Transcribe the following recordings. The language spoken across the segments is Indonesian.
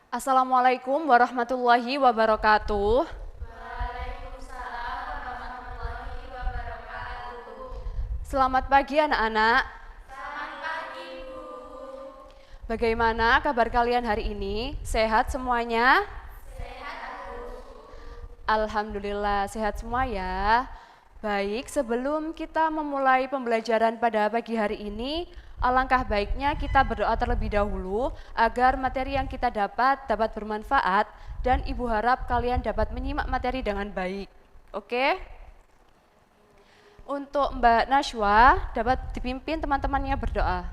Assalamualaikum warahmatullahi wabarakatuh. Waalaikumsalam warahmatullahi wabarakatuh. Selamat pagi anak-anak. Selamat pagi, Bu. Bagaimana kabar kalian hari ini? Sehat semuanya? Sehat, Bu. Alhamdulillah sehat semua ya. Baik, sebelum kita memulai pembelajaran pada pagi hari ini, alangkah baiknya kita berdoa terlebih dahulu agar materi yang kita dapat bermanfaat dan Ibu harap kalian dapat menyimak materi dengan baik. Oke? Untuk Mbak Najwa dapat dipimpin teman-temannya berdoa.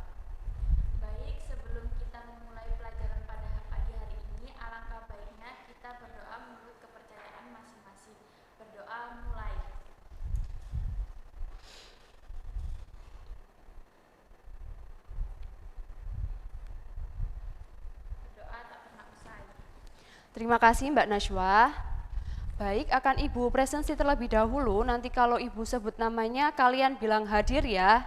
Baik, sebelum kita memulai pelajaran pada pagi hari ini, alangkah baiknya kita berdoa menurut kepercayaan masing-masing. Berdoa mulai. Berdoa tak pernah usai. Terima kasih Mbak Najwa. Baik, akan Ibu presensi terlebih dahulu, nanti kalau Ibu sebut namanya kalian bilang hadir ya.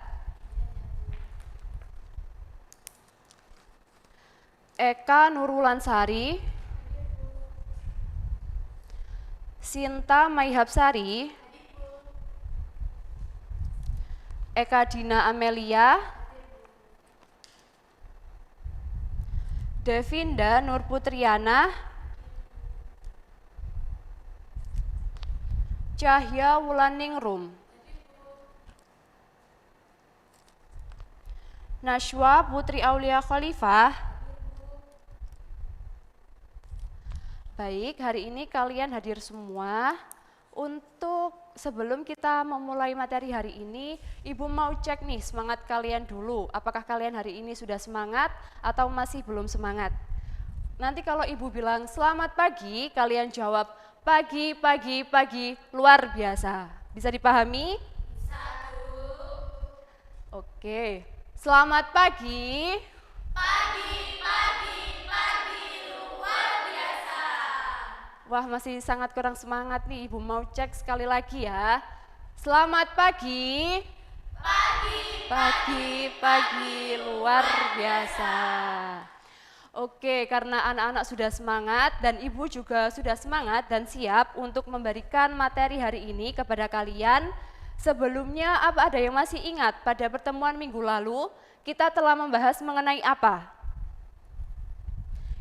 Eka Nurulansari, Sinta Maihapsari, Eka Dina Amelia, Devinda Nurputriana, Cahya Wulaningrum, Najwa Putri Aulia Khalifah. Baik, hari ini kalian hadir semua. Untuk sebelum kita memulai materi hari ini, Ibu mau cek nih semangat kalian dulu. Apakah kalian hari ini sudah semangat atau masih belum semangat? Nanti kalau Ibu bilang selamat pagi, kalian jawab pagi, pagi, pagi, luar biasa. Bisa dipahami? Bisa, Bu. Oke, selamat pagi. Pagi, pagi, pagi, luar biasa. Wah, masih sangat kurang semangat nih, Ibu mau cek sekali lagi ya. Selamat pagi. Pagi, Pagi, pagi, luar biasa. Oke, karena anak-anak sudah semangat dan Ibu juga sudah semangat dan siap untuk memberikan materi hari ini kepada kalian. Sebelumnya, apa ada yang masih ingat pada pertemuan minggu lalu kita telah membahas mengenai apa?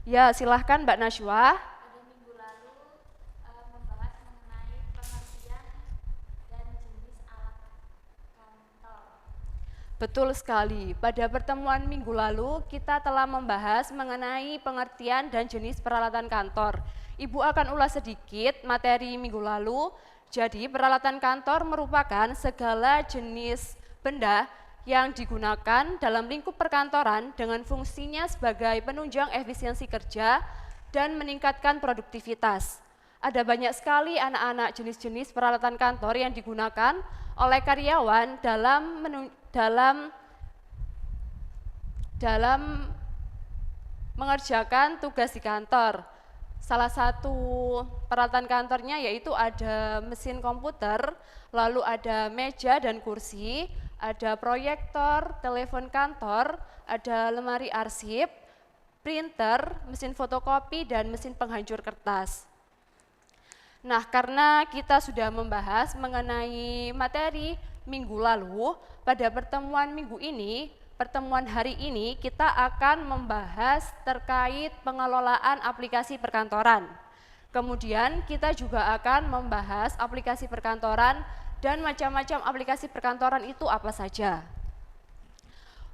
Ya, silahkan Mbak Najwa. pada minggu lalu membahas mengenai pengertian dan jenis alat kantor. Betul sekali, pada pertemuan minggu lalu kita telah membahas mengenai pengertian dan jenis peralatan kantor. Ibu akan ulas sedikit materi minggu lalu. Jadi peralatan kantor merupakan segala jenis benda yang digunakan dalam lingkup perkantoran dengan fungsinya sebagai penunjang efisiensi kerja dan meningkatkan produktivitas. Ada banyak sekali anak-anak jenis-jenis peralatan kantor yang digunakan oleh karyawan dalam mengerjakan tugas di kantor. Salah satu peralatan kantornya yaitu ada mesin komputer, lalu ada meja dan kursi, ada proyektor, telepon kantor, ada lemari arsip, printer, mesin fotokopi, dan mesin penghancur kertas. Nah, karena kita sudah membahas mengenai materi minggu lalu, pada pertemuan hari ini kita akan membahas terkait pengelolaan aplikasi perkantoran. Kemudian kita juga akan membahas aplikasi perkantoran dan macam-macam aplikasi perkantoran itu apa saja.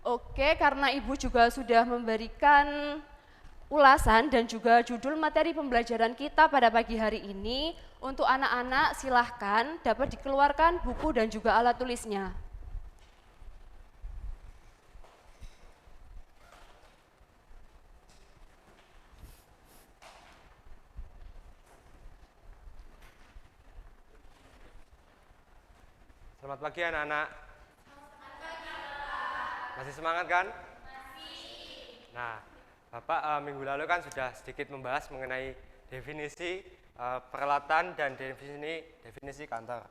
Oke, karena Ibu juga sudah memberikan ulasan dan juga judul materi pembelajaran kita pada pagi hari ini, untuk anak-anak silahkan dapat dikeluarkan buku dan juga alat tulisnya. Selamat pagi anak-anak. Masih semangat kan? Nah, Bapak minggu lalu kan sudah sedikit membahas mengenai definisi peralatan dan definisi kantor.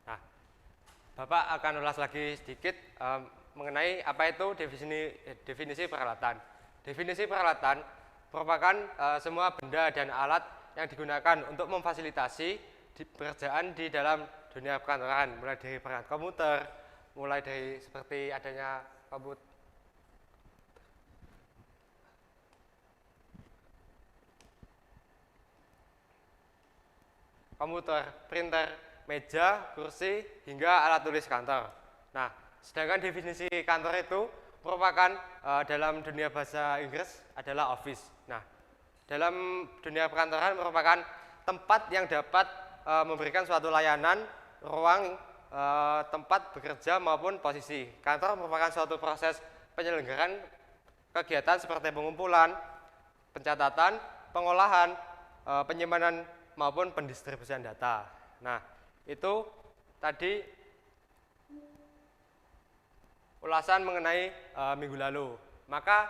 Nah, Bapak akan ulas lagi sedikit mengenai apa itu definisi peralatan. Definisi peralatan merupakan semua benda dan alat yang digunakan untuk memfasilitasi pekerjaan di dalam dunia perkantoran, mulai dari perangkat komputer, mulai dari seperti adanya komputer, printer, meja, kursi, hingga alat tulis kantor. Nah, sedangkan definisi kantor itu merupakan dalam dunia bahasa Inggris adalah office. Nah, dalam dunia perkantoran merupakan tempat yang dapat memberikan suatu layanan, ruang, tempat bekerja maupun posisi. Kantor merupakan suatu proses penyelenggaraan kegiatan seperti pengumpulan, pencatatan, pengolahan, penyimpanan maupun pendistribusian data. Nah, itu tadi ulasan mengenai minggu lalu. Maka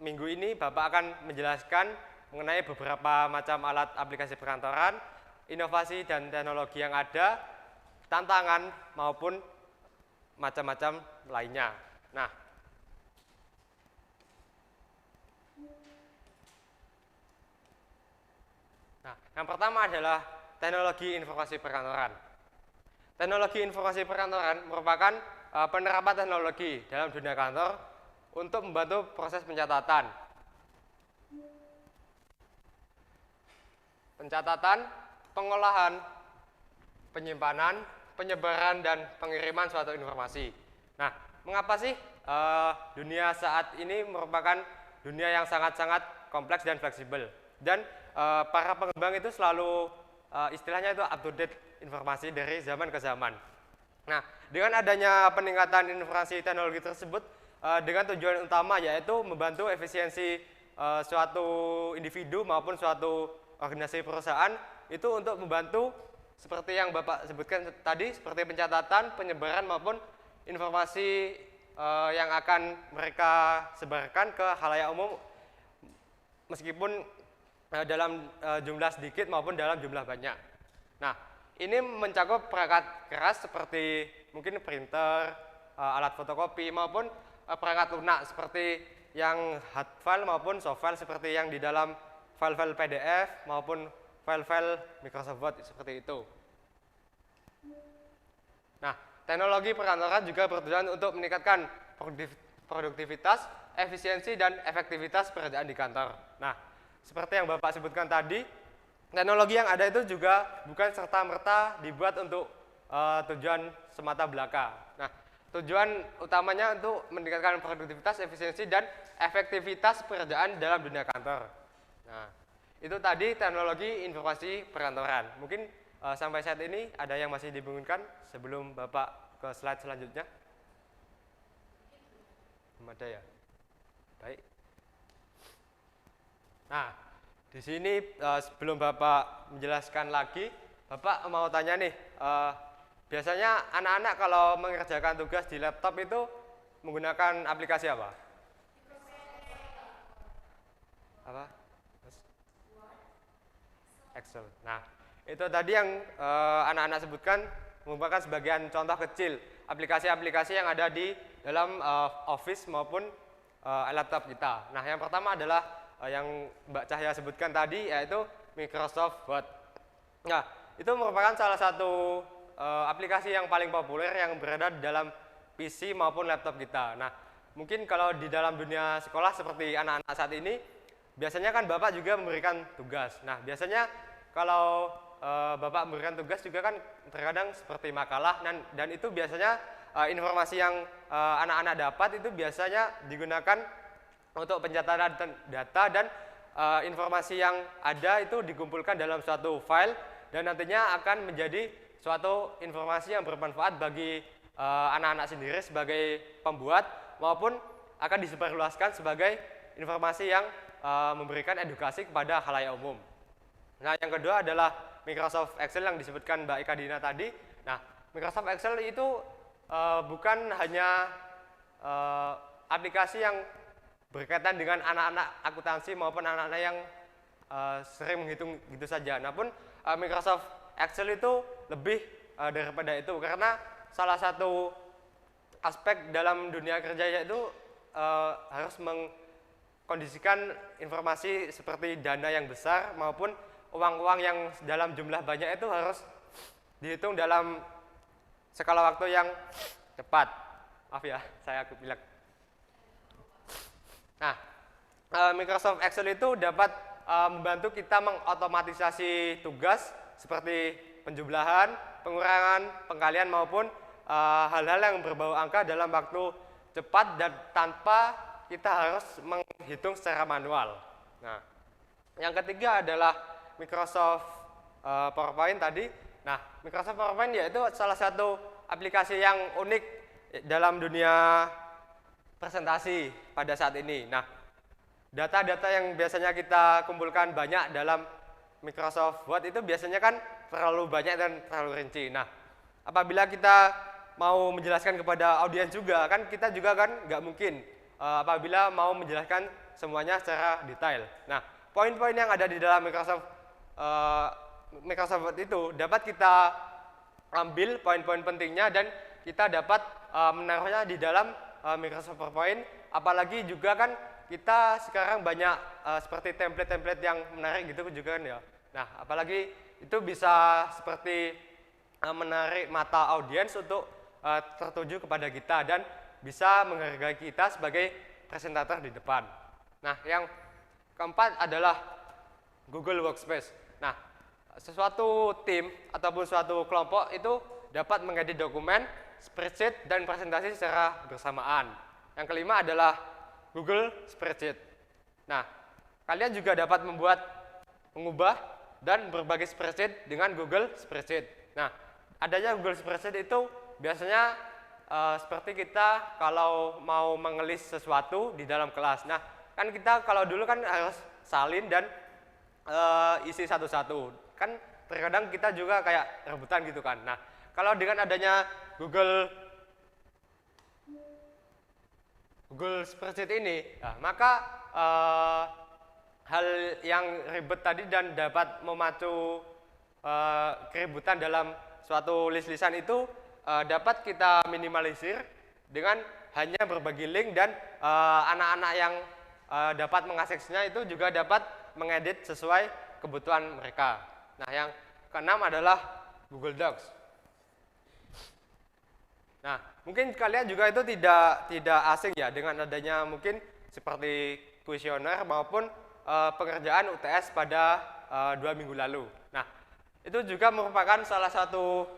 minggu ini Bapak akan menjelaskan mengenai beberapa macam alat aplikasi perkantoran, inovasi dan teknologi yang ada, tantangan maupun macam-macam lainnya. Nah, yang pertama adalah teknologi informasi perkantoran. Teknologi informasi perkantoran merupakan penerapan teknologi dalam dunia kantor untuk membantu proses pencatatan, pengolahan, penyimpanan, penyebaran, dan pengiriman suatu informasi. Nah, mengapa sih dunia saat ini merupakan dunia yang sangat-sangat kompleks dan fleksibel? Dan para pengembang itu selalu istilahnya itu up to date informasi dari zaman ke zaman. Nah, dengan adanya peningkatan informasi teknologi tersebut dengan tujuan utama yaitu membantu efisiensi suatu individu maupun suatu organisasi perusahaan itu untuk membantu seperti yang Bapak sebutkan tadi, seperti pencatatan, penyebaran maupun informasi yang akan mereka sebarkan ke khalayak umum meskipun dalam jumlah sedikit maupun dalam jumlah banyak. Nah, ini mencakup perangkat keras seperti mungkin printer, alat fotokopi maupun perangkat lunak seperti yang hard file maupun soft file seperti yang di dalam file-file PDF maupun file-file Microsoft Word seperti itu. Nah, teknologi perkantoran juga bertujuan untuk meningkatkan produktivitas, efisiensi, dan efektivitas pekerjaan di kantor. Nah, seperti yang Bapak sebutkan tadi, teknologi yang ada itu juga bukan serta-merta dibuat untuk tujuan semata belaka. Nah, tujuan utamanya untuk meningkatkan produktivitas, efisiensi, dan efektivitas pekerjaan dalam dunia kantor. Nah, itu tadi teknologi informasi perkantoran. Mungkin sampai saat ini ada yang masih dibingungkan sebelum Bapak ke slide selanjutnya? Belum ada ya? Baik. Nah, di sini sebelum Bapak menjelaskan lagi, Bapak mau tanya nih, biasanya anak-anak kalau mengerjakan tugas di laptop itu menggunakan aplikasi apa? Apa? Excel. Nah, itu tadi yang anak-anak sebutkan merupakan sebagian contoh kecil aplikasi-aplikasi yang ada di dalam Office maupun laptop kita. Nah, yang pertama adalah yang Mbak Cahya sebutkan tadi yaitu Microsoft Word. Nah, itu merupakan salah satu aplikasi yang paling populer yang berada di dalam PC maupun laptop kita. Nah, mungkin kalau di dalam dunia sekolah seperti anak-anak saat ini, biasanya kan Bapak juga memberikan tugas. Nah, biasanya kalau Bapak memberikan tugas juga kan terkadang seperti makalah dan itu biasanya informasi yang anak-anak dapat itu biasanya digunakan untuk pencatatan data dan informasi yang ada itu dikumpulkan dalam suatu file dan nantinya akan menjadi suatu informasi yang bermanfaat bagi anak-anak sendiri sebagai pembuat maupun akan disebarluaskan sebagai informasi yang memberikan edukasi kepada khalayak umum. Nah, yang kedua adalah Microsoft Excel yang disebutkan Mbak Eka Dina tadi. Nah, Microsoft Excel itu bukan hanya aplikasi yang berkaitan dengan anak-anak akuntansi maupun anak-anak yang sering menghitung gitu saja. Namun Microsoft Excel itu lebih daripada itu karena salah satu aspek dalam dunia kerja yaitu harus mengkondisikan informasi seperti dana yang besar maupun uang-uang yang dalam jumlah banyak itu harus dihitung dalam skala waktu yang cepat. Maaf ya, saya bilang. Nah, Microsoft Excel itu dapat membantu kita mengotomatisasi tugas seperti penjumlahan, pengurangan, pengkalian maupun hal-hal yang berbau angka dalam waktu cepat dan tanpa kita harus menghitung secara manual. Nah, yang ketiga adalah Microsoft PowerPoint tadi. Nah, Microsoft PowerPoint yaitu salah satu aplikasi yang unik dalam dunia presentasi pada saat ini. Nah, data-data yang biasanya kita kumpulkan banyak dalam Microsoft Word itu biasanya kan terlalu banyak dan terlalu rinci. Nah, apabila kita mau menjelaskan kepada audiens juga, kan kita juga kan nggak mungkin apabila mau menjelaskan semuanya secara detail. Nah, poin-poin yang ada di dalam Microsoft Word itu dapat kita ambil poin-poin pentingnya dan kita dapat menaruhnya di dalam Microsoft PowerPoint. Apalagi juga kan kita sekarang banyak seperti template-template yang menarik gitu juga kan ya. Nah, apalagi itu bisa seperti menarik mata audiens untuk tertuju kepada kita dan bisa menghargai kita sebagai presentator di depan. Nah, yang keempat adalah Google Workspace. Nah, sesuatu tim ataupun suatu kelompok itu dapat mengedit dokumen, spreadsheet, dan presentasi secara bersamaan. Yang kelima adalah Google Spreadsheet. Nah, kalian juga dapat mengubah dan berbagi spreadsheet dengan Google Spreadsheet. Nah, adanya Google Spreadsheet itu biasanya seperti kita kalau mau mengelis sesuatu di dalam kelas. Nah, kan kita kalau dulu kan harus salin dan isi satu-satu. Kan terkadang kita juga kayak rebutan gitu kan. Nah, kalau dengan adanya Google Spreadsheet ini, nah, maka hal yang ribet tadi dan dapat memacu keributan dalam suatu list-listan itu dapat kita minimalisir dengan hanya berbagi link dan anak-anak yang dapat mengaksesnya itu juga dapat mengedit sesuai kebutuhan mereka. Nah, yang keenam adalah Google Docs. Nah, mungkin kalian juga itu tidak asing ya dengan adanya mungkin seperti kuesioner maupun pengerjaan UTS pada 2 minggu lalu. Nah, itu juga merupakan salah satu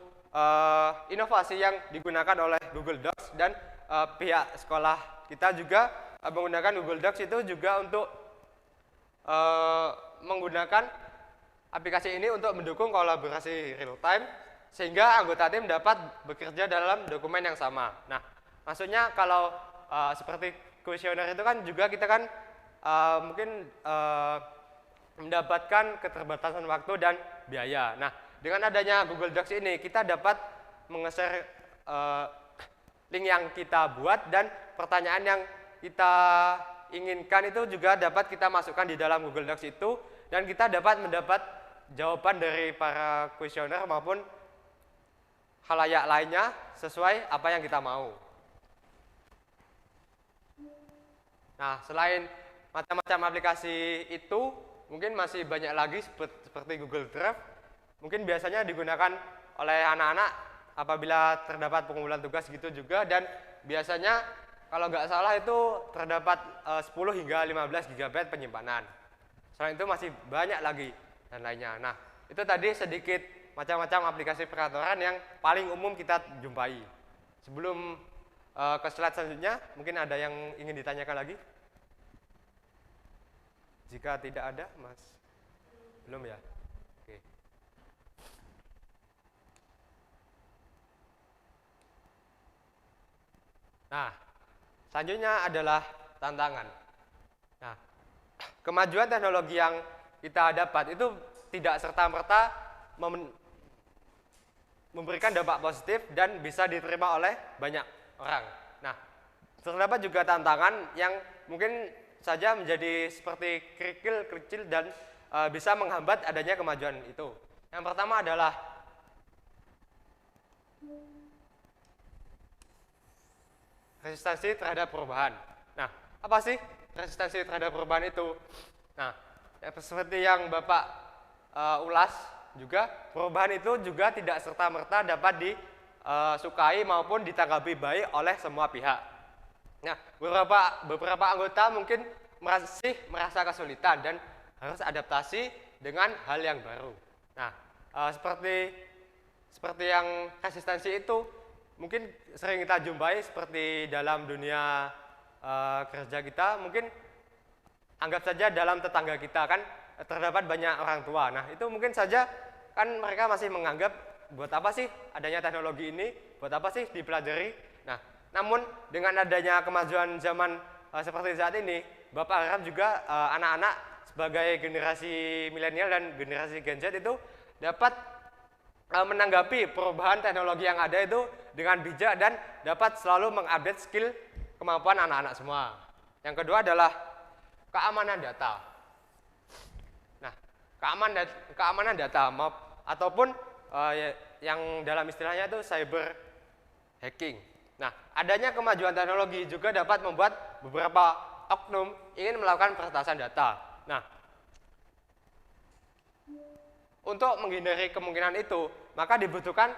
inovasi yang digunakan oleh Google Docs dan pihak sekolah kita juga menggunakan Google Docs itu juga untuk menggunakan aplikasi ini untuk mendukung kolaborasi real time sehingga anggota tim dapat bekerja dalam dokumen yang sama. Nah, maksudnya kalau seperti kuesioner itu kan juga kita kan mungkin mendapatkan keterbatasan waktu dan biaya. Nah, dengan adanya Google Docs ini kita dapat menge-share link yang kita buat dan pertanyaan yang kita inginkan itu juga dapat kita masukkan di dalam Google Docs itu dan kita dapat mendapat jawaban dari para kuesioner maupun khalayak lainnya sesuai apa yang kita mau. Nah, selain macam-macam aplikasi itu, mungkin masih banyak lagi seperti Google Drive. Mungkin biasanya digunakan oleh anak-anak apabila terdapat pengumpulan tugas gitu juga dan biasanya kalau nggak salah itu terdapat 10 hingga 15 GB penyimpanan. Selain itu masih banyak lagi dan lainnya. Nah, itu tadi sedikit macam-macam aplikasi perkantoran yang paling umum kita jumpai. Sebelum ke slide selanjutnya, mungkin ada yang ingin ditanyakan lagi? Jika tidak ada, Mas? Belum ya? Oke. Nah, selanjutnya adalah tantangan. Nah, kemajuan teknologi yang kita dapat itu tidak serta-merta memberikan dampak positif dan bisa diterima oleh banyak orang. Nah, terdapat juga tantangan yang mungkin saja menjadi seperti kerikil kecil dan bisa menghambat adanya kemajuan itu. Yang pertama adalah resistensi terhadap perubahan. Nah, apa sih resistensi terhadap perubahan itu. Nah, seperti yang Bapak ulas juga, perubahan itu juga tidak serta-merta dapat disukai maupun ditanggapi baik oleh semua pihak. Nah, beberapa anggota mungkin masih merasa kesulitan dan harus adaptasi dengan hal yang baru. Nah, seperti yang resistensi itu mungkin sering kita jumpai seperti dalam dunia kerja kita, mungkin anggap saja dalam tetangga kita kan terdapat banyak orang tua. Nah, itu mungkin saja kan mereka masih menganggap buat apa sih adanya teknologi ini, buat apa sih dipelajari. Nah, namun dengan adanya kemajuan zaman seperti saat ini, Bapak harap juga anak-anak sebagai generasi milenial dan generasi Gen Z itu dapat menanggapi perubahan teknologi yang ada itu dengan bijak dan dapat selalu mengupdate skill kemampuan anak-anak semua. Yang kedua adalah keamanan data. Nah, keamanan data ataupun yang dalam istilahnya itu cyber hacking. Nah, adanya kemajuan teknologi juga dapat membuat beberapa oknum ingin melakukan peretasan data. Nah, untuk menghindari kemungkinan itu, maka dibutuhkan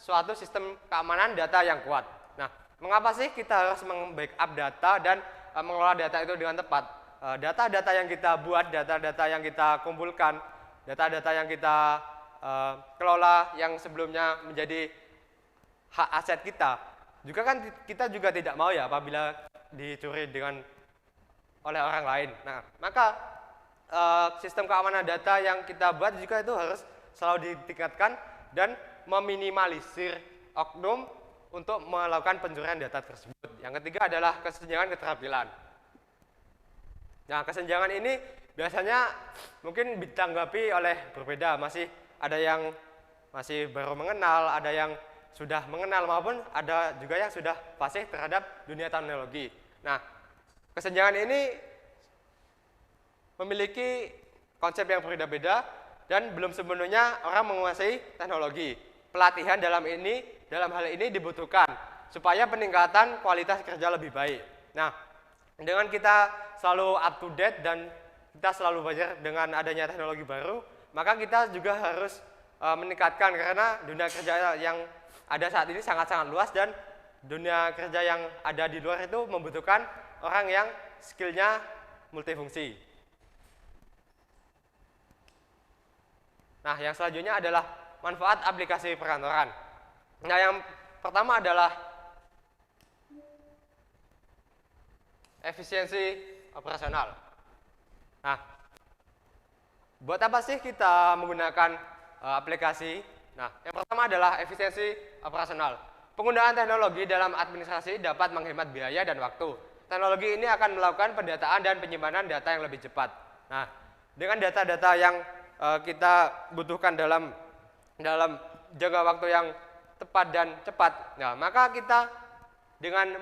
suatu sistem keamanan data yang kuat. Nah, mengapa sih kita harus membackup data dan mengelola data itu dengan tepat? Data-data yang kita buat, data-data yang kita kumpulkan, data-data yang kita kelola yang sebelumnya menjadi hak aset kita, juga kan kita juga tidak mau ya apabila dicuri oleh orang lain. Nah, maka sistem keamanan data yang kita buat juga itu harus selalu ditingkatkan dan meminimalisir oknum untuk melakukan pencurian data tersebut. Yang ketiga adalah kesenjangan keterampilan. Nah, kesenjangan ini biasanya mungkin ditanggapi oleh berbeda, masih ada yang masih baru mengenal, ada yang sudah mengenal maupun ada juga yang sudah fasih terhadap dunia teknologi. Nah, kesenjangan ini memiliki konsep yang berbeda-beda dan belum sepenuhnya orang menguasai teknologi. Pelatihan dalam hal ini dibutuhkan supaya peningkatan kualitas kerja lebih baik. Nah, dengan kita selalu up to date dan kita selalu belajar dengan adanya teknologi baru, maka kita juga harus meningkatkan karena dunia kerja yang ada saat ini sangat-sangat luas dan dunia kerja yang ada di luar itu membutuhkan orang yang skillnya multifungsi. Nah, yang selanjutnya adalah manfaat aplikasi perkantoran. Nah, yang pertama adalah efisiensi operasional. Nah, buat apa sih kita menggunakan aplikasi? Nah, yang pertama adalah efisiensi operasional. Penggunaan teknologi dalam administrasi dapat menghemat biaya dan waktu. Teknologi ini akan melakukan pendataan dan penyimpanan data yang lebih cepat. Nah, dengan data-data yang kita butuhkan dalam jangka waktu yang tepat dan cepat, nah, maka kita dengan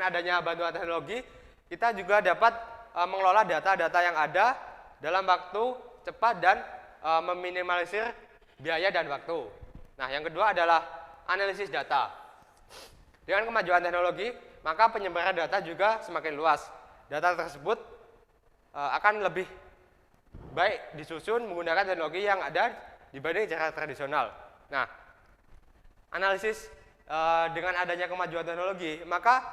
adanya bantuan teknologi, kita juga dapat mengelola data-data yang ada dalam waktu cepat dan meminimalisir biaya dan waktu. Nah, yang kedua adalah analisis data. Dengan kemajuan teknologi, maka penyebaran data juga semakin luas. Data tersebut akan lebih baik disusun menggunakan teknologi yang ada dibanding cara tradisional. Nah, analisis dengan adanya kemajuan teknologi, maka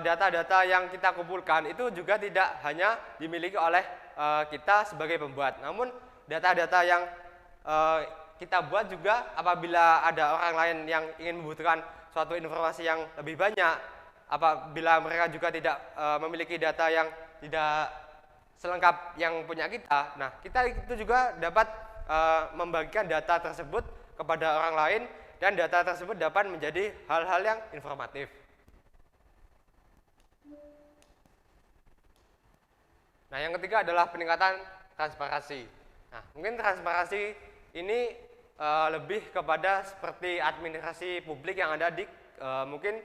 data-data yang kita kumpulkan itu juga tidak hanya dimiliki oleh kita sebagai pembuat, namun data-data yang kita buat juga apabila ada orang lain yang ingin membutuhkan suatu informasi yang lebih banyak, apabila mereka juga tidak memiliki data yang tidak selengkap yang punya kita, nah kita itu juga dapat membagikan data tersebut kepada orang lain dan data tersebut dapat menjadi hal-hal yang informatif. Nah, yang ketiga adalah peningkatan transparansi. Nah, mungkin transparansi ini lebih kepada seperti administrasi publik yang ada di mungkin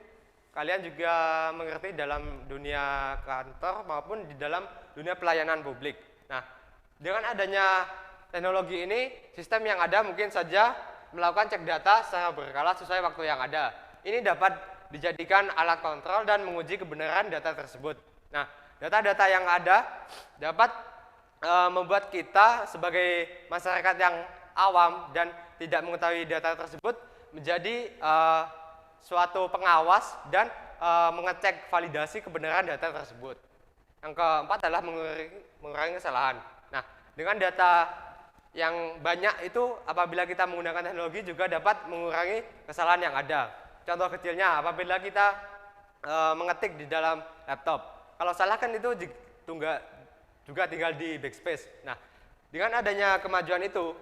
kalian juga mengerti dalam dunia kantor maupun di dalam dunia pelayanan publik. Nah, dengan adanya teknologi ini, sistem yang ada mungkin saja melakukan cek data secara berkala sesuai waktu yang ada. Ini dapat dijadikan alat kontrol dan menguji kebenaran data tersebut. Nah, data-data yang ada dapat membuat kita sebagai masyarakat yang awam dan tidak mengetahui data tersebut menjadi suatu pengawas dan mengecek validasi kebenaran data tersebut. Yang keempat adalah mengurangi kesalahan. Nah, dengan data yang banyak itu apabila kita menggunakan teknologi juga dapat mengurangi kesalahan yang ada. Contoh kecilnya apabila kita mengetik di dalam laptop. Kalau salah kan itu juga tinggal di backspace. Nah, dengan adanya kemajuan itu,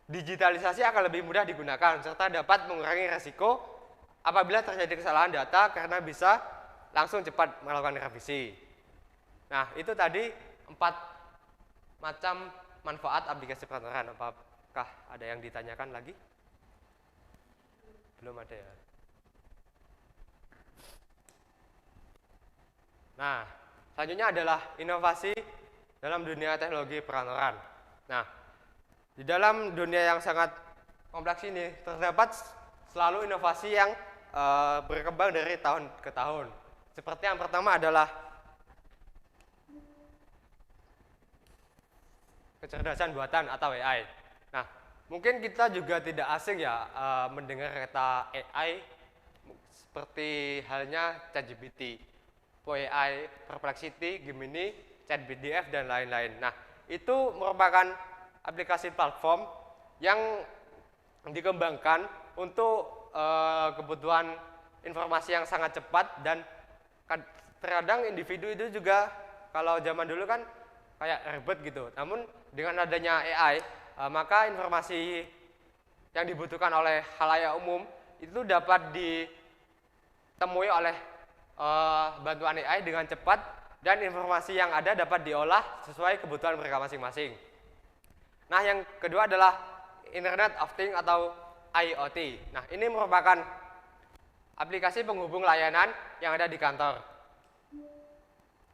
digitalisasi akan lebih mudah digunakan serta dapat mengurangi resiko apabila terjadi kesalahan data karena bisa langsung cepat melakukan revisi. Nah, itu tadi 4 macam manfaat aplikasi perkantoran. Apakah ada yang ditanyakan lagi? Belum ada ya. Nah, selanjutnya adalah inovasi dalam dunia teknologi perkantoran. Nah, di dalam dunia yang sangat kompleks ini terdapat selalu inovasi yang berkembang dari tahun ke tahun. Seperti yang pertama adalah kecerdasan buatan atau AI. Nah, mungkin kita juga tidak asing ya mendengar kata AI seperti halnya ChatGPT, AI, Perplexity, Gemini, ChatBDF, dan lain-lain. Nah, itu merupakan aplikasi platform yang dikembangkan untuk kebutuhan informasi yang sangat cepat dan terkadang individu itu juga kalau zaman dulu kan kayak ribet gitu. Namun dengan adanya AI, maka informasi yang dibutuhkan oleh khalayak umum itu dapat ditemui oleh bantuan AI dengan cepat dan informasi yang ada dapat diolah sesuai kebutuhan mereka masing-masing. Nah, yang kedua adalah Internet of Things atau IoT. Nah, ini merupakan aplikasi penghubung layanan yang ada di kantor.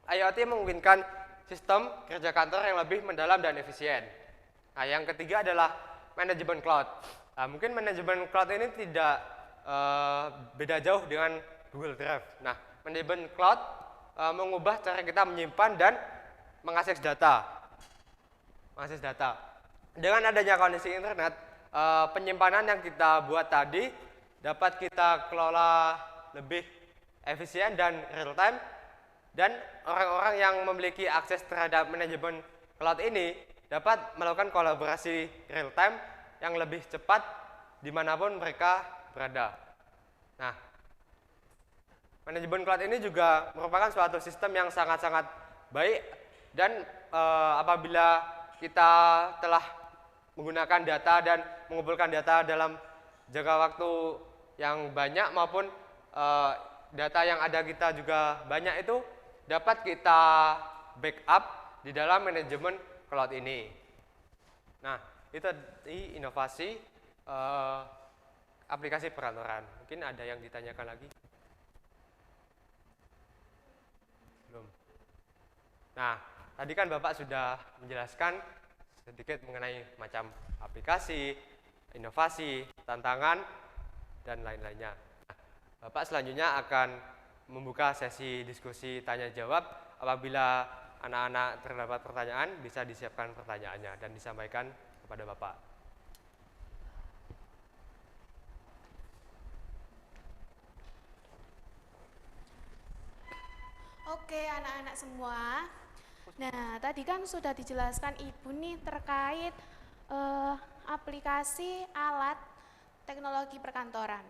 IoT memungkinkan sistem kerja kantor yang lebih mendalam dan efisien. Nah, yang ketiga adalah manajemen cloud. Nah, mungkin manajemen cloud ini tidak beda jauh dengan Google Drive. Nah, manajemen cloud mengubah cara kita menyimpan dan mengakses data. Dengan adanya koneksi internet, penyimpanan yang kita buat tadi dapat kita kelola lebih efisien dan real time, dan orang-orang yang memiliki akses terhadap manajemen cloud ini dapat melakukan kolaborasi real time yang lebih cepat dimanapun mereka berada. Nah, manajemen cloud ini juga merupakan suatu sistem yang sangat-sangat baik dan apabila kita telah menggunakan data dan mengumpulkan data dalam jangka waktu yang banyak maupun data yang ada kita juga banyak itu dapat kita backup di dalam manajemen cloud ini. Nah, itu inovasi aplikasi perkantoran. Mungkin ada yang ditanyakan lagi? Belum. Nah, tadi kan Bapak sudah menjelaskan sedikit mengenai macam aplikasi, inovasi, tantangan, dan lain-lainnya. Nah, Bapak selanjutnya akan membuka sesi diskusi tanya-jawab. Apabila anak-anak terdapat pertanyaan, bisa disiapkan pertanyaannya dan disampaikan kepada Bapak. Oke, anak-anak semua. Nah, tadi kan sudah dijelaskan Ibu nih terkait aplikasi alat teknologi perkantoran.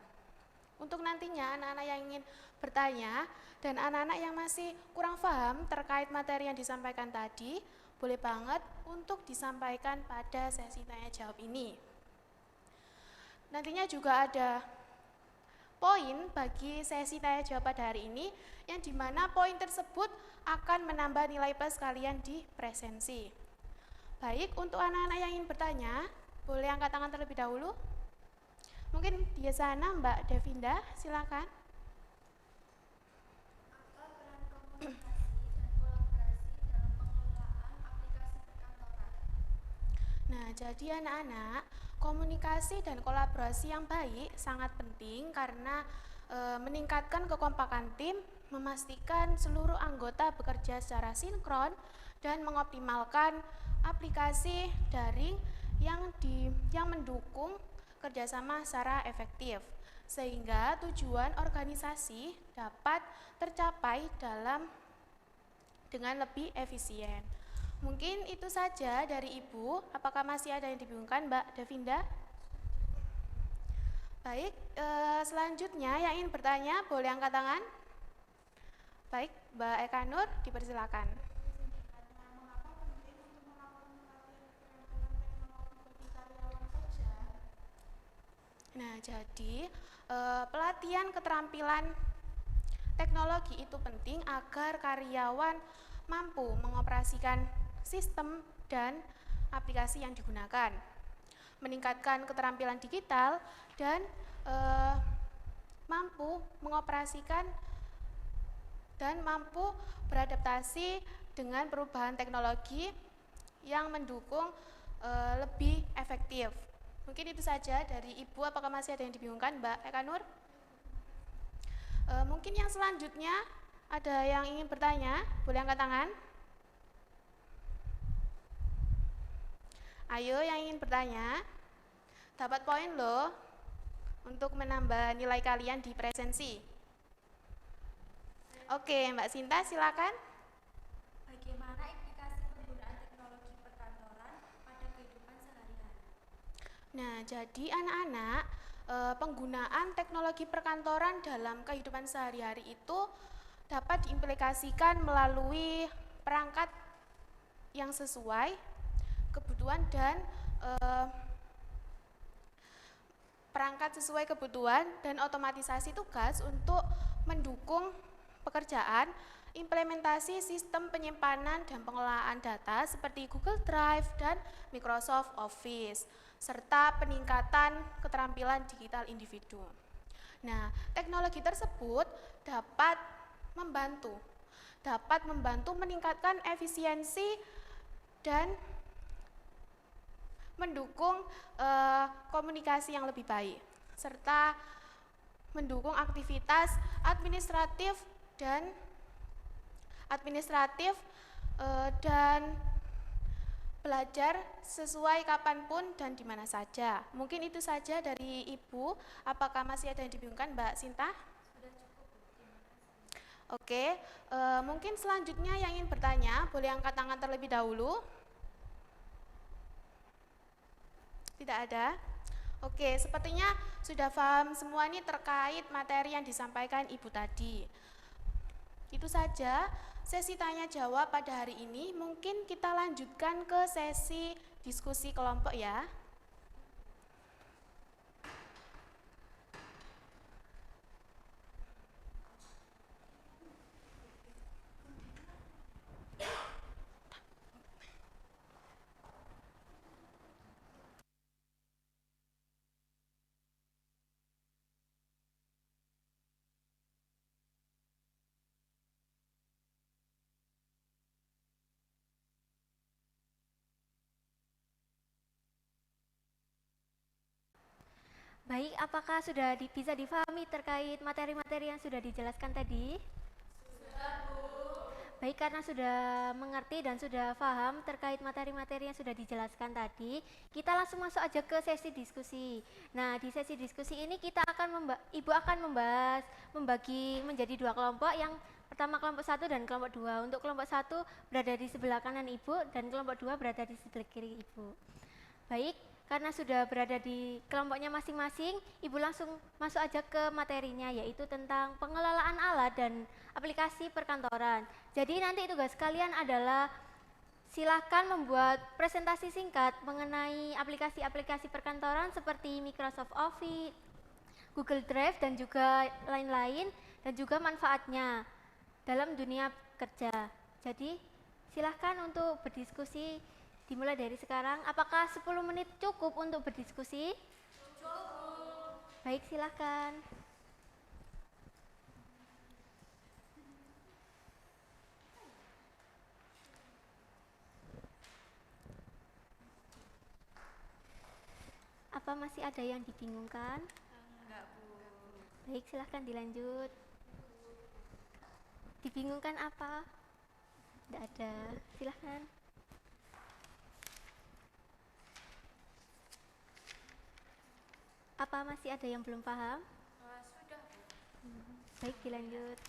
Untuk nantinya anak-anak yang ingin bertanya dan anak-anak yang masih kurang paham terkait materi yang disampaikan tadi, boleh banget untuk disampaikan pada sesi tanya jawab ini. Nantinya juga ada poin bagi sesi tanya jawab pada hari ini, yang dimana poin tersebut akan menambah nilai plus kalian di presensi. Baik, untuk anak-anak yang ingin bertanya, boleh angkat tangan terlebih dahulu. Mungkin di sana Mbak Devinda, silakan. Apa peran komunikasi dan kolaborasi dalam pengelolaan aplikasi perkantoran? Nah, jadi anak-anak, komunikasi dan kolaborasi yang baik sangat penting karena meningkatkan kekompakan tim, memastikan seluruh anggota bekerja secara sinkron dan mengoptimalkan aplikasi daring yang mendukung kerjasama secara efektif, sehingga tujuan organisasi dapat tercapai dengan lebih efisien. Mungkin itu saja dari Ibu. Apakah masih ada yang dibingungkan, Mbak Davinda? Baik, selanjutnya yang ingin bertanya boleh angkat tangan. Baik, Mbak Eka Nur, dipersilakan. Nah, jadi pelatihan keterampilan teknologi itu penting agar karyawan mampu mengoperasikan sistem dan aplikasi yang digunakan, meningkatkan keterampilan digital, dan mampu mengoperasikan dan mampu beradaptasi dengan perubahan teknologi yang mendukung lebih efektif. Mungkin itu saja dari Ibu. Apakah masih ada yang dibingungkan, Mbak Eka Nur? Mungkin yang selanjutnya ada yang ingin bertanya, boleh angkat tangan. Ayo yang ingin bertanya, dapat poin loh untuk menambah nilai kalian di presensi. Oke, Mbak Sinta silakan. Bagaimana implikasi penggunaan teknologi perkantoran pada kehidupan sehari-hari? Nah, jadi anak-anak, penggunaan teknologi perkantoran dalam kehidupan sehari-hari itu dapat diimplikasikan melalui perangkat yang sesuai kebutuhan dan otomatisasi tugas untuk mendukung pekerjaan, implementasi sistem penyimpanan dan pengelolaan data seperti Google Drive dan Microsoft Office, serta peningkatan keterampilan digital individu. Nah, teknologi tersebut dapat membantu meningkatkan efisiensi dan mendukung komunikasi yang lebih baik, serta mendukung aktivitas administratif dan belajar sesuai kapanpun dan di mana saja. Mungkin itu saja dari Ibu. Apakah masih ada yang dibingungkan, Mbak Sinta? Sudah cukup, terima kasih. Oke, mungkin selanjutnya yang ingin bertanya, boleh angkat tangan terlebih dahulu. Tidak ada? Oke, sepertinya sudah paham semua ini terkait materi yang disampaikan Ibu tadi. Itu saja sesi tanya jawab pada hari ini. Mungkin kita lanjutkan ke sesi diskusi kelompok ya. Baik, apakah sudah bisa difahami terkait materi-materi yang sudah dijelaskan tadi? Sudah, Bu. Baik, karena sudah mengerti dan sudah paham terkait materi-materi yang sudah dijelaskan tadi, kita langsung masuk aja ke sesi diskusi. Nah, di sesi diskusi ini kita akan Ibu akan membagi menjadi dua kelompok. Yang pertama kelompok 1 dan kelompok 2. Untuk kelompok 1 berada di sebelah kanan Ibu dan kelompok 2 berada di sebelah kiri Ibu. Baik, karena sudah berada di kelompoknya masing-masing, Ibu langsung masuk aja ke materinya, yaitu tentang pengelolaan alat dan aplikasi perkantoran. Jadi nanti tugas kalian adalah silakan membuat presentasi singkat mengenai aplikasi-aplikasi perkantoran seperti Microsoft Office, Google Drive, dan juga lain-lain, dan juga manfaatnya dalam dunia kerja. Jadi silakan untuk berdiskusi. Dimulai dari sekarang. Apakah 10 menit cukup untuk berdiskusi? Cukup. Baik, silakan. Apa masih ada yang dibingungkan? Enggak, Bu. Baik, silakan dilanjut. Dibingungkan apa? Tidak ada. Silahkan. Apa masih ada yang belum paham? Sudah, Bu. Baik, dilanjut.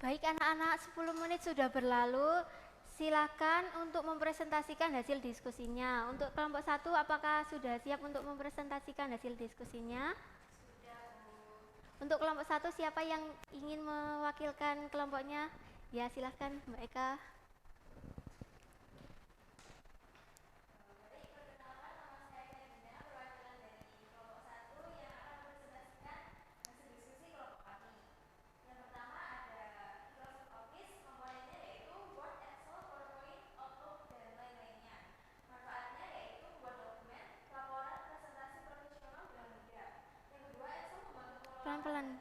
Baik anak-anak, 10 menit sudah berlalu. Silakan untuk mempresentasikan hasil diskusinya. Untuk kelompok 1, apakah sudah siap untuk mempresentasikan hasil diskusinya? Sudah, Bu. Untuk kelompok 1, siapa yang ingin mewakilkan kelompoknya? Ya, silahkan Mbak Eka. Pelan-pelan.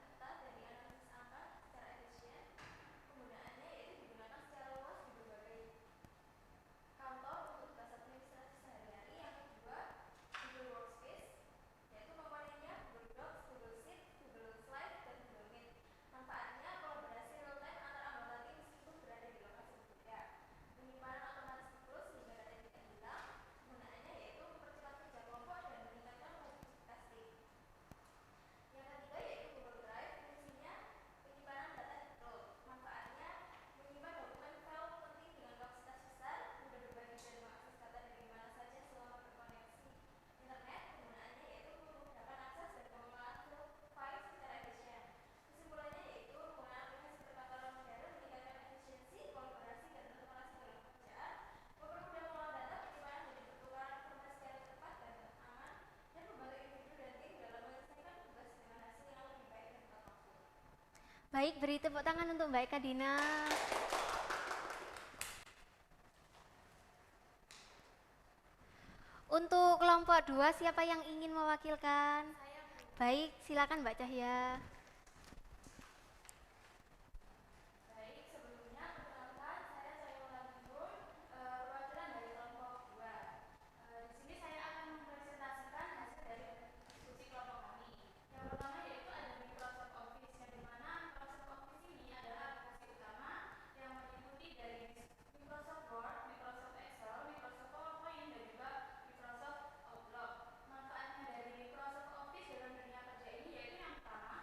Baik, beri tepuk tangan untuk Mbak Eka Dina. Untuk kelompok 2, siapa yang ingin mewakilkan? Baik, silakan Mbak Cahya. Baik, sebelumnya perkenalkan saya Cahyola Guntur, perwakilan dari kelompok 2. Di sini saya akan mempresentasikan hasil dari diskusi kelompok kami. Yang pertama yaitu ada Microsoft Office, yang dimana Microsoft Office ini adalah aplikasi utama yang meliputi dari Microsoft Word, Microsoft Excel, Microsoft PowerPoint, dan juga Microsoft Outlook. Manfaatnya dari Microsoft Office dalam dunia kerja ini yaitu yang pertama,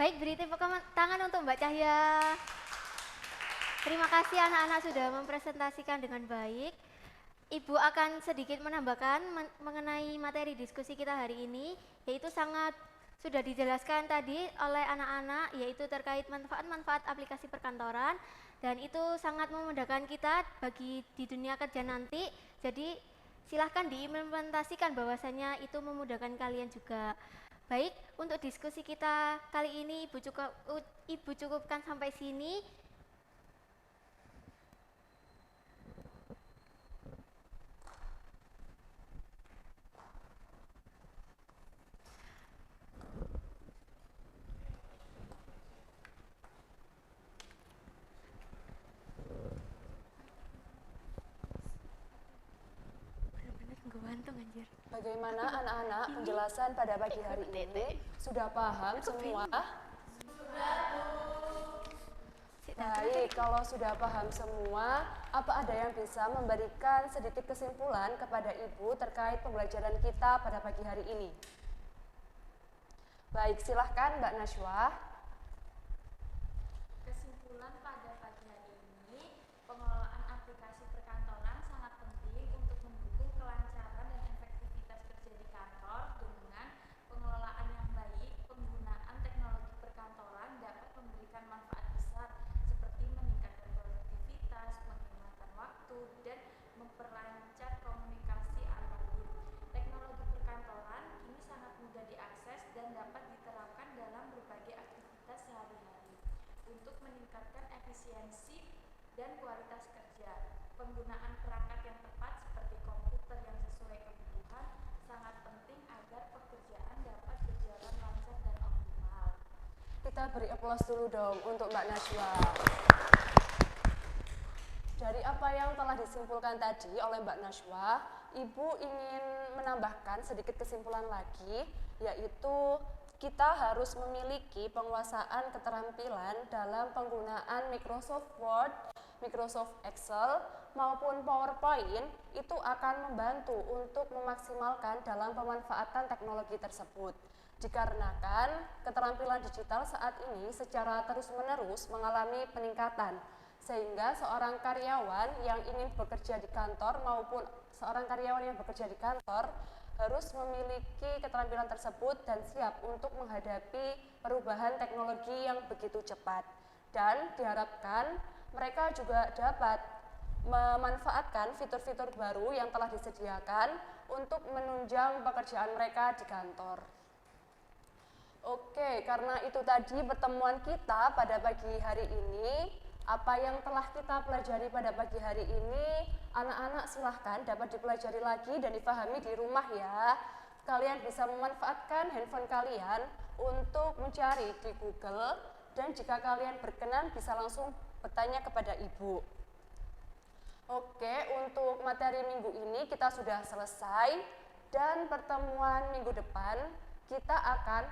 Baik, beri tepuk tangan untuk Mbak Cahya. Terima kasih anak-anak sudah mempresentasikan dengan baik. Ibu akan sedikit menambahkan mengenai materi diskusi kita hari ini, yaitu sudah dijelaskan tadi oleh anak-anak, yaitu terkait manfaat-manfaat aplikasi perkantoran, dan itu sangat memudahkan kita bagi di dunia kerja nanti. Jadi silahkan diimplementasikan bahwasanya itu memudahkan kalian juga. Baik, untuk diskusi kita kali ini Ibu cukupkan sampai sini. Bagaimana anak-anak penjelasan pada pagi hari ini? Sudah paham semua? Baik, kalau sudah paham semua, apa ada yang bisa memberikan sedikit kesimpulan kepada Ibu terkait pembelajaran kita pada pagi hari ini? Baik, silahkan Mbak Najwa. Kesimpulan pada pagi hari ini, pengelolaan aplikasi perkantoran sangat penting untuk mendukung kelancaran dan efektivitas kerja di kantor. Dengan pengelolaan yang baik, penggunaan teknologi perkantoran dapat memberikan manfaat besar seperti meningkatkan produktivitas, menghemat waktu, dan memperlancar komunikasi antar tim. Teknologi perkantoran kini sangat mudah diakses dan dapat diterapkan dalam berbagai aktivitas sehari-hari. Untuk meningkatkan efisiensi dan kualitas kerja, penggunaan perangkat yang tepat seperti komputer yang sesuai kebutuhan sangat penting agar pekerjaan dapat berjalan lancar dan optimal. Kita beri aplaus dulu dong untuk Mbak Najwa. Dari apa yang telah disimpulkan tadi oleh Mbak Najwa, Ibu ingin menambahkan sedikit kesimpulan lagi, yaitu kita harus memiliki penguasaan keterampilan dalam penggunaan Microsoft Word, Microsoft Excel, maupun PowerPoint. Itu akan membantu untuk memaksimalkan dalam pemanfaatan teknologi tersebut. Dikarenakan keterampilan digital saat ini secara terus-menerus mengalami peningkatan, sehingga seorang karyawan yang ingin bekerja di kantor maupun seorang karyawan yang bekerja di kantor harus memiliki keterampilan tersebut dan siap untuk menghadapi perubahan teknologi yang begitu cepat. Dan diharapkan mereka juga dapat memanfaatkan fitur-fitur baru yang telah disediakan untuk menunjang pekerjaan mereka di kantor. Oke, karena itu tadi pertemuan kita pada pagi hari ini. Apa yang telah kita pelajari pada pagi hari ini, anak-anak silahkan dapat dipelajari lagi dan dipahami di rumah ya. Kalian bisa memanfaatkan handphone kalian untuk mencari di Google, dan jika kalian berkenan bisa langsung bertanya kepada Ibu. Oke, untuk materi minggu ini kita sudah selesai, dan pertemuan minggu depan kita akan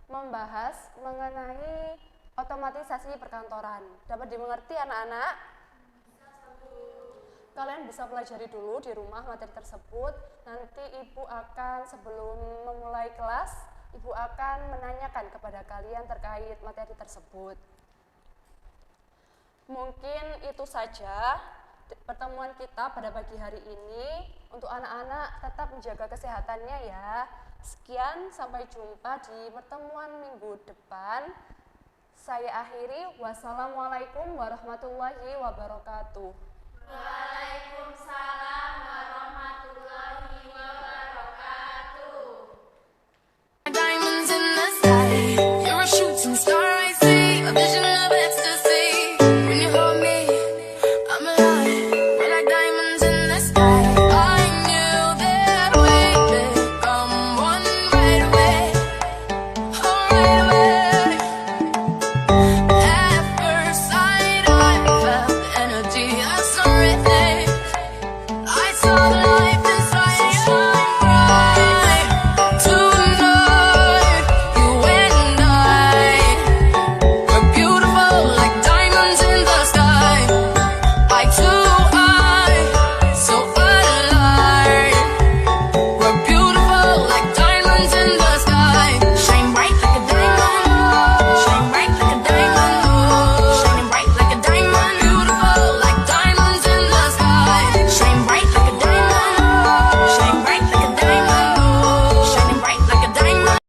membahas mengenai otomatisasi perkantoran. Dapat dimengerti anak-anak? Kalian bisa pelajari dulu di rumah materi tersebut. Nanti Ibu akan, sebelum memulai kelas, Ibu akan menanyakan kepada kalian terkait materi tersebut. Mungkin itu saja pertemuan kita pada pagi hari ini. Untuk anak-anak tetap menjaga kesehatannya ya. Sekian, sampai jumpa di pertemuan minggu depan. Saya akhiri, wassalamualaikum warahmatullahi wabarakatuh. Waalaikumsalam.